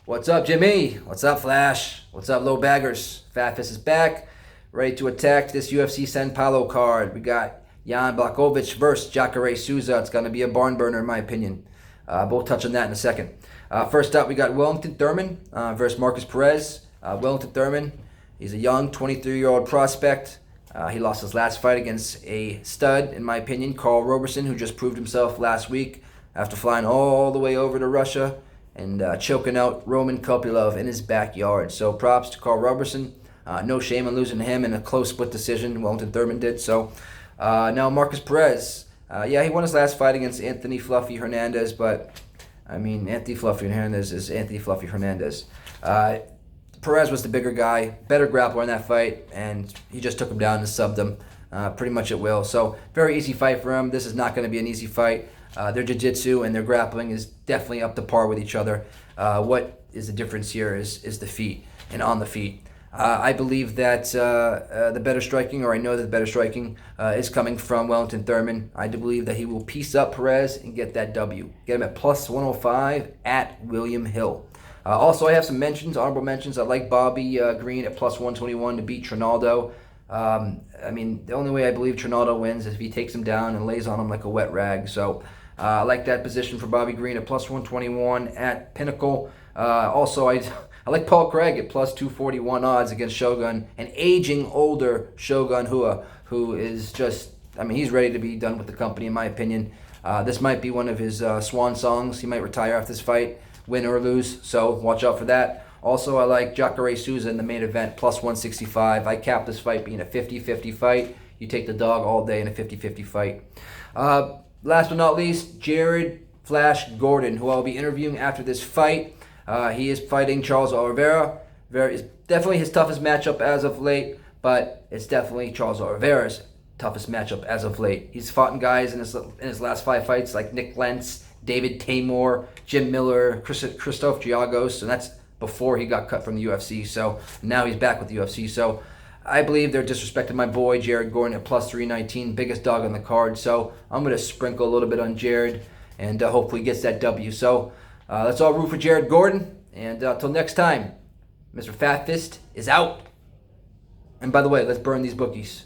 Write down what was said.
What's up, Jimmy? What's up, Flash? What's up, low baggers? FatFist is back, ready to attack this UFC San Paulo card. We got Jan Blachowicz versus Jacare Souza. It's going to be a barn burner, in my opinion. We'll touch on that in a second. First up, we got Wellington Thurman versus Marcus Perez. Wellington Thurman, he's a young 23-year-old prospect. He lost his last fight against a stud, in my opinion, Carl Roberson, who just proved himself last week after flying all the way over to Russia and choking out Roman Kopylov in his backyard. So props to Carl Roberson. No shame in losing to him in a close split decision. Wellington Thurman did. So now Marcus Perez. He won his last fight against Anthony Fluffy Hernandez, but I mean, Anthony Fluffy Hernandez is Anthony Fluffy Hernandez. Perez was the bigger guy, better grappler in that fight, and he just took him down and subbed him pretty much at will. So very easy fight for him. This is not going to be an easy fight. Their jiu-jitsu and their grappling is definitely up to par with each other. What is the difference here is the feet and on the feet. I believe that the better striking, or I know that the better striking is coming from Wellington Thurman. I do believe that he will piece up Perez and get that W. Get him at plus 105 at William Hill. Also, I have some mentions, honorable mentions. I like Bobby Green at plus 121 to beat Trinaldo. I mean, the only way I believe Trinaldo wins is if he takes him down and lays on him like a wet rag. So I like that position for Bobby Green at plus 121 at Pinnacle. Also, I like Paul Craig at plus 241 odds against Shogun, an aging, older Shogun Rua, who is just, I mean, he's ready to be done with the company, in my opinion. This might be one of his swan songs. He might retire after this fight, win or lose, so watch out for that. Also, I like Jacare Souza in the main event, plus 165. I cap this fight being a 50-50 fight. You take the dog all day in a 50-50 fight. Last but not least, Jared Flash Gordon, who I'll be interviewing after this fight. He is fighting Charles Oliveira. It's definitely his toughest matchup as of late, but it's definitely Charles Oliveira's toughest matchup as of late. He's fought guys in his last 5 fights like Nick Lentz, David Taymor, Jim Miller, Christoph Giagos, and that's before he got cut from the UFC. So now he's back with the UFC. So I believe they're disrespecting my boy Jared Gordon at plus 319, biggest dog on the card. So I'm going to sprinkle a little bit on Jared and hopefully he gets that W. So let's all root for Jared Gordon. And until next time, Mr. Fat Fist is out. And by the way, let's burn these bookies.